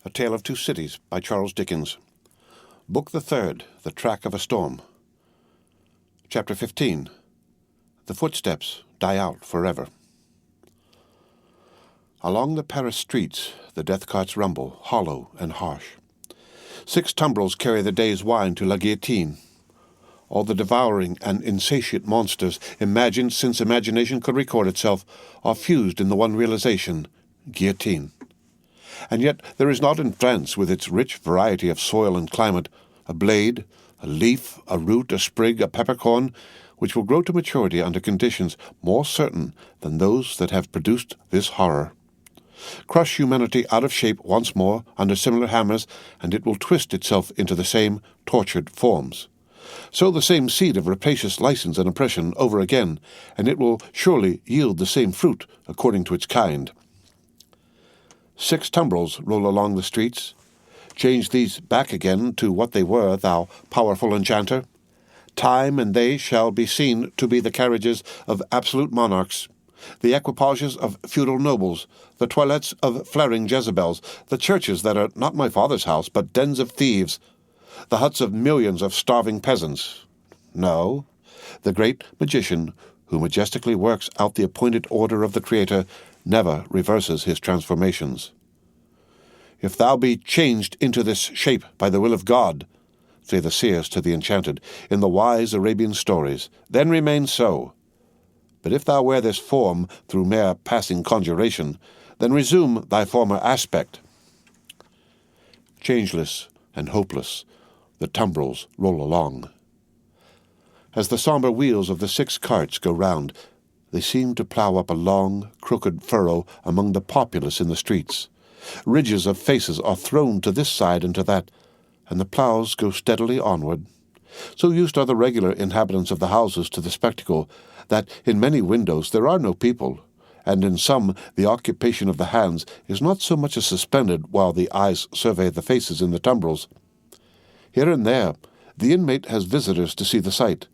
A Tale of Two Cities by Charles Dickens. Book the Third, The Track of a Storm. Chapter 15. The Footsteps Die Out Forever. Along the Paris streets, the death carts rumble, hollow and harsh. 6 tumbrils carry the day's wine to la guillotine. All the devouring and insatiate monsters imagined since imagination could record itself are fused in the one realization, guillotine. And yet there is not in France, with its rich variety of soil and climate, a blade, a leaf, a root, a sprig, a peppercorn, which will grow to maturity under conditions more certain than those that have produced this horror. Crush humanity out of shape once more under similar hammers, and it will twist itself into the same tortured forms. Sow the same seed of rapacious license and oppression over again, and it will surely yield the same fruit according to its kind. 6 tumbrils roll along the streets. Change these back again to what they were, thou powerful enchanter. Time and they shall be seen to be the carriages of absolute monarchs, the equipages of feudal nobles, the toilettes of flaring Jezebels, the churches that are not my father's house, but dens of thieves, the huts of millions of starving peasants. No, the great magician, who majestically works out the appointed order of the Creator, never reverses his transformations. If thou be changed into this shape by the will of God, say the seers to the enchanted, in the wise Arabian stories, then remain so. But if thou wear this form through mere passing conjuration, then resume thy former aspect. Changeless and hopeless, the tumbrils roll along. As the sombre wheels of the 6 carts go round, they seem to plough up a long, crooked furrow among the populace in the streets. Ridges of faces are thrown to this side and to that, and the ploughs go steadily onward. So used are the regular inhabitants of the houses to the spectacle, that in many windows there are no people, and in some the occupation of the hands is not so much as suspended while the eyes survey the faces in the tumbrils. Here and there the inmate has visitors to see the sight.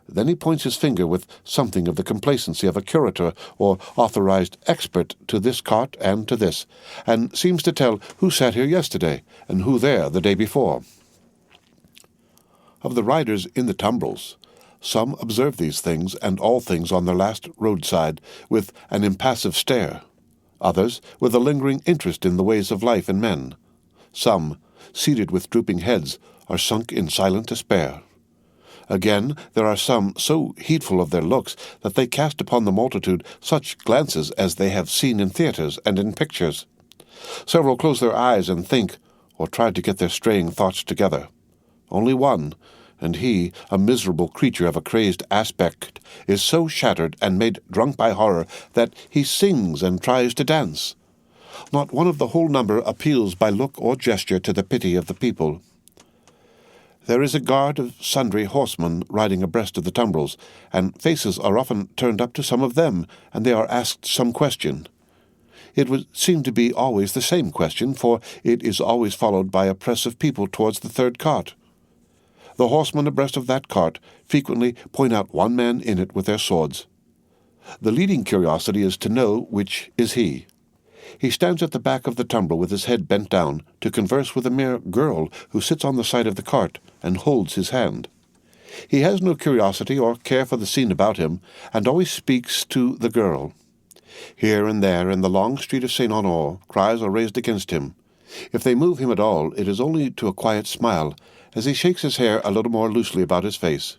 Then he points his finger with something of the complacency of a curator or authorized expert to this cart and to this, and seems to tell who sat here yesterday and who there the day before. Of the riders in the tumbrils, some observe these things and all things on their last roadside with an impassive stare, others with a lingering interest in the ways of life and men. Some, seated with drooping heads, are sunk in silent despair. Again, there are some so heedful of their looks that they cast upon the multitude such glances as they have seen in theatres and in pictures. Several close their eyes and think, or try to get their straying thoughts together. Only one, and he, a miserable creature of a crazed aspect, is so shattered and made drunk by horror that he sings and tries to dance. Not one of the whole number appeals by look or gesture to the pity of the people. There is a guard of sundry horsemen riding abreast of the tumbrils, and faces are often turned up to some of them, and they are asked some question. It would seem to be always the same question, for it is always followed by a press of people towards the 3rd cart. The horsemen abreast of that cart frequently point out one man in it with their swords. The leading curiosity is to know which is he. He stands at the back of the tumbril with his head bent down to converse with a mere girl who sits on the side of the cart and holds his hand. He has no curiosity or care for the scene about him, and always speaks to the girl. Here and there in the long street of St. Honore cries are raised against him. If they move him at all, it is only to a quiet smile, as he shakes his hair a little more loosely about his face.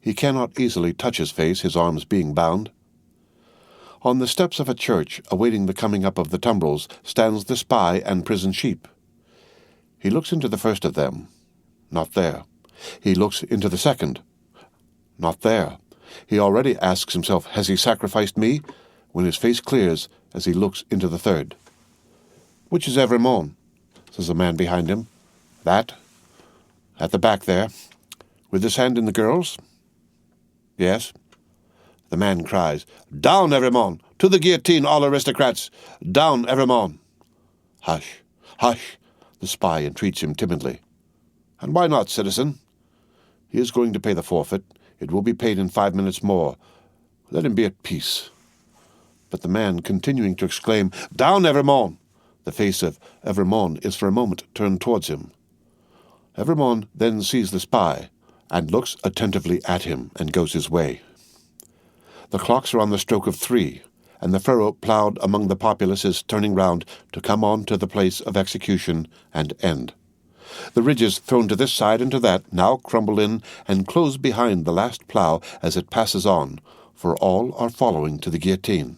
He cannot easily touch his face, his arms being bound. On the steps of a church, awaiting the coming up of the tumbrils, stands the spy and prison sheep. He looks into the first of them. Not there. He looks into the second. Not there. He already asks himself, has he sacrificed me? When his face clears as he looks into the third. Which is Evremond? Says a man behind him. That? At the back there. With his hand in the girl's? Yes. The man cries, Down, Evremond! To the guillotine, all aristocrats! Down, Evremond! Hush, hush, the spy entreats him timidly. And why not, citizen? He is going to pay the forfeit. It will be paid in 5 minutes more. Let him be at peace. But the man, continuing to exclaim, Down, Evremond! The face of Evrémonde is for a moment turned towards him. Evrémonde then sees the spy, and looks attentively at him, and goes his way. The clocks are on the stroke of 3, and the furrow ploughed among the populace is turning round to come on to the place of execution and end. The ridges thrown to this side and to that now crumble in and close behind the last plough as it passes on, for all are following to the guillotine.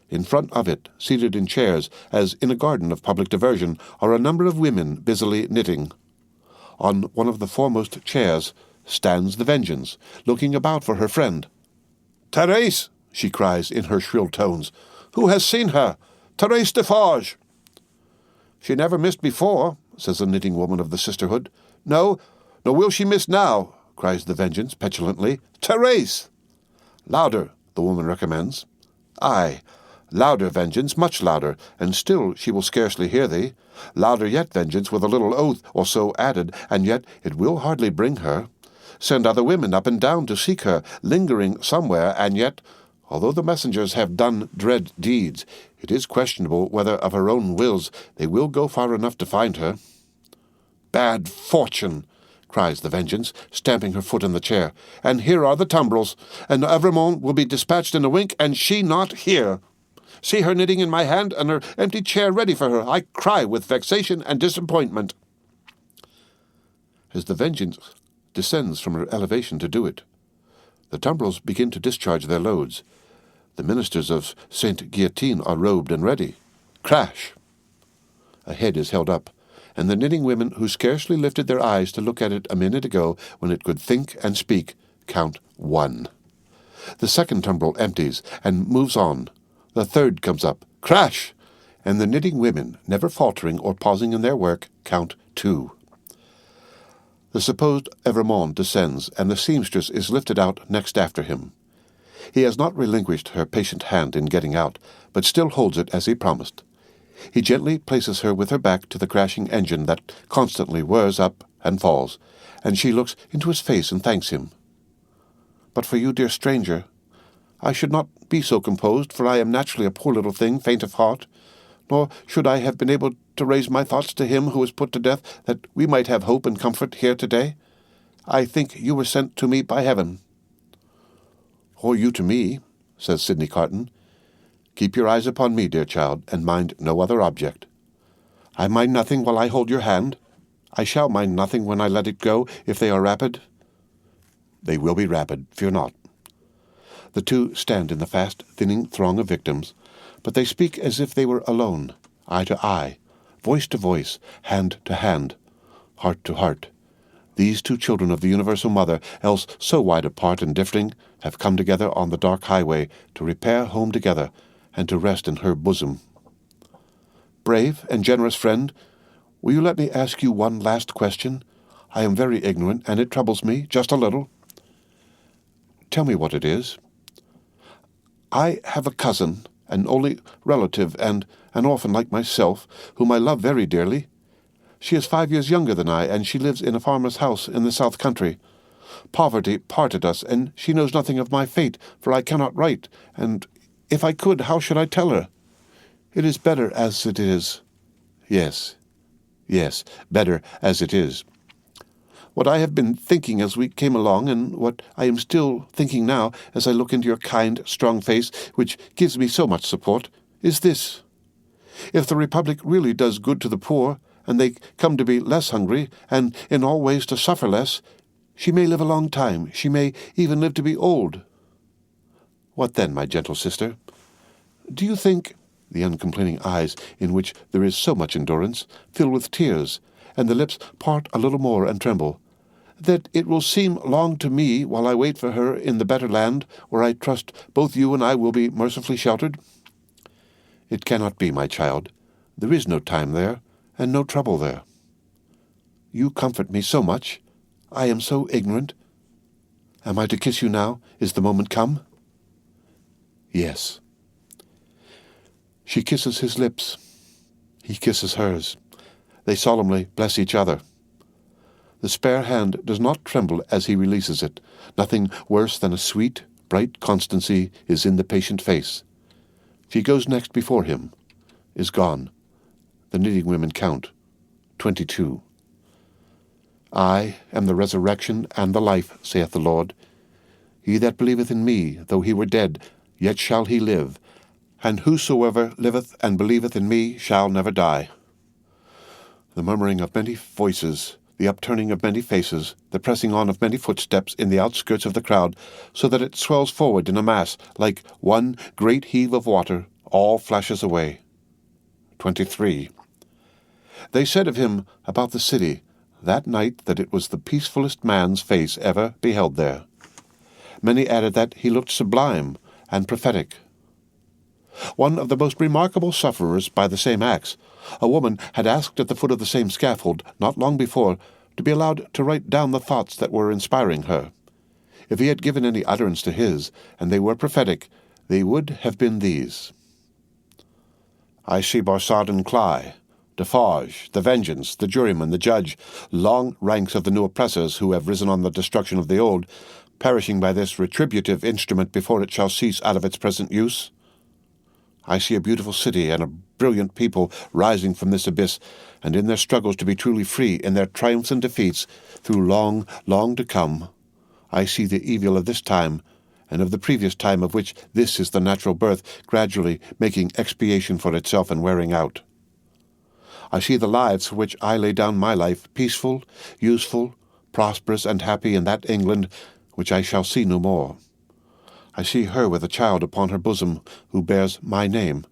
In front of it, seated in chairs, as in a garden of public diversion, are a number of women busily knitting. On one of the foremost chairs stands the Vengeance, looking about for her friend. "Thérèse!" she cries in her shrill tones. "Who has seen her? Thérèse Defarge!" "She never missed before," says the knitting woman of the sisterhood. "No, nor will she miss now," cries the Vengeance petulantly. "Thérèse!" "Louder," the woman recommends. "Aye, louder, Vengeance, much louder, and still she will scarcely hear thee. Louder yet, Vengeance, with a little oath or so added, and yet it will hardly bring her. Send other women up and down to seek her, lingering somewhere, and yet, although the messengers have done dread deeds, it is questionable whether of her own wills they will go far enough to find her." "Bad fortune!" cries the Vengeance, stamping her foot in the chair. "And here are the tumbrils, and Evrémonde will be dispatched in a wink, and she not here. See her knitting in my hand, and her empty chair ready for her. I cry with vexation and disappointment." As the Vengeance descends from her elevation to do it, the tumbrils begin to discharge their loads. The ministers of Saint Guillotine are robed and ready. Crash! A head is held up, and the knitting women, who scarcely lifted their eyes to look at it a minute ago when it could think and speak, count 1. The second tumbril empties and moves on. The third comes up. Crash! And the knitting women, never faltering or pausing in their work, count 2. The supposed Evrémonde descends, and the seamstress is lifted out next after him. He has not relinquished her patient hand in getting out, but still holds it as he promised. He gently places her with her back to the crashing engine that constantly whirs up and falls, and she looks into his face and thanks him. "But for you, dear stranger, I should not be so composed, for I am naturally a poor little thing, faint of heart, nor should I have been able to raise my thoughts to him who was put to death, that we might have hope and comfort here today. I think you were sent to me by heaven." "Or you to me," says Sidney Carton. "Keep your eyes upon me, dear child, and mind no other object." "I mind nothing while I hold your hand. I shall mind nothing when I let it go, if they are rapid." "They will be rapid, fear not." The two stand in the fast-thinning throng of victims, but they speak as if they were alone, eye to eye, voice to voice, hand to hand, heart to heart. These two children of the Universal Mother, else so wide apart and differing, have come together on the dark highway to repair home together and to rest in her bosom. "Brave and generous friend, will you let me ask you one last question? I am very ignorant, and it troubles me, just a little." "Tell me what it is." "I have a cousin, an only relative and an orphan like myself, whom I love very dearly. She is 5 years younger than I, and she lives in a farmer's house in the south country. Poverty parted us, and she knows nothing of my fate, for I cannot write, and if I could, how should I tell her? It is better as it is." Yes, better as it is. What I have been thinking as we came along, and what I am still thinking now as I look into your kind, strong face, which gives me so much support, is this. If the Republic really does good to the poor, and they come to be less hungry, and in all ways to suffer less, she may live a long time, she may even live to be old. What then, my gentle sister? Do you think, the uncomplaining eyes, in which there is so much endurance, fill with tears, and the lips part a little more and tremble, that it will seem long to me while I wait for her in the better land, where I trust both you and I will be mercifully sheltered? It cannot be, my child. There is no time there, and no trouble there. You comfort me so much. I am so ignorant. Am I to kiss you now? Is the moment come? Yes. She kisses his lips. He kisses hers. They solemnly bless each other. The spare hand does not tremble as he releases it. Nothing worse than a sweet, bright constancy is in the patient face. She goes next before him, is gone, The knitting women count 22. I am the resurrection and the life, saith the Lord. He that believeth in me, though he were dead, yet shall he live. And whosoever liveth and believeth in me shall never die. The murmuring of many voices, the upturning of many faces, the pressing on of many footsteps in the outskirts of the crowd, so that it swells forward in a mass like one great heave of water, all flashes away. 23. They said of him about the city that night that it was the peacefullest man's face ever beheld there. Many added that he looked sublime and prophetic. One of the most remarkable sufferers by the same acts, a woman had asked at the foot of the same scaffold, not long before, to be allowed to write down the thoughts that were inspiring her. If he had given any utterance to his, and they were prophetic, they would have been these. I see Barsad and Cly, Defarge, the Vengeance, the Juryman, the Judge, long ranks of the new oppressors who have risen on the destruction of the old, perishing by this retributive instrument before it shall cease out of its present use. I see a beautiful city and a brilliant people rising from this abyss, and in their struggles to be truly free, in their triumphs and defeats, through long, long to come. I see the evil of this time, and of the previous time of which this is the natural birth, gradually making expiation for itself and wearing out. I see the lives for which I lay down my life, peaceful, useful, prosperous, and happy in that England which I shall see no more. I see her with a child upon her bosom, who bears my name.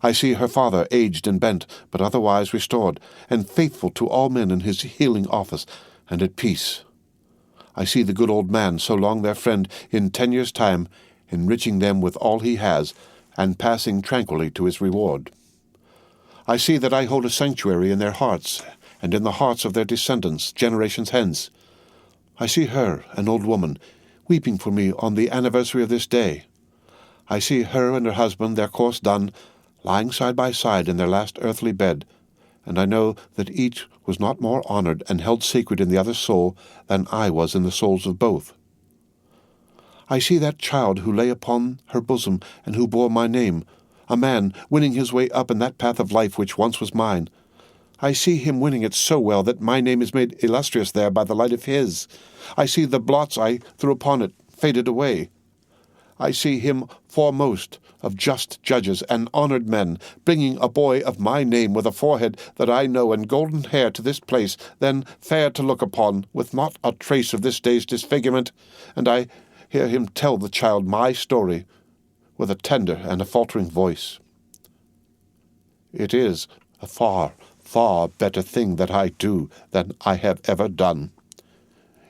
I see her father aged and bent, but otherwise restored, and faithful to all men in his healing office, and at peace. I see the good old man, so long their friend, in 10 years' time, enriching them with all he has, and passing tranquilly to his reward. I see that I hold a sanctuary in their hearts, and in the hearts of their descendants, generations hence. I see her, an old woman, weeping for me on the anniversary of this day. I see her and her husband, their course done, lying side by side in their last earthly bed, and I know that each was not more honored and held sacred in the other's soul than I was in the souls of both. I see that child who lay upon her bosom and who bore my name, a man winning his way up in that path of life which once was mine. I see him winning it so well that my name is made illustrious there by the light of his. I see the blots I threw upon it faded away. I see him foremost of just judges and honored men, bringing a boy of my name with a forehead that I know and golden hair to this place, then fair to look upon, with not a trace of this day's disfigurement, and I hear him tell the child my story with a tender and a faltering voice. It is a far, far better thing that I do than I have ever done.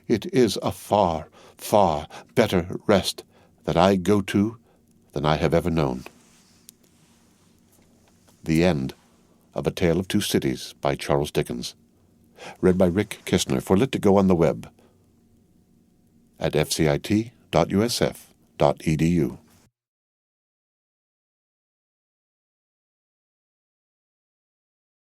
It is a far, far better rest that I go to than I have ever known. The End of A Tale of Two Cities by Charles Dickens. Read by Rick Kistner for Lit2Go on the web at fcit.usf.edu.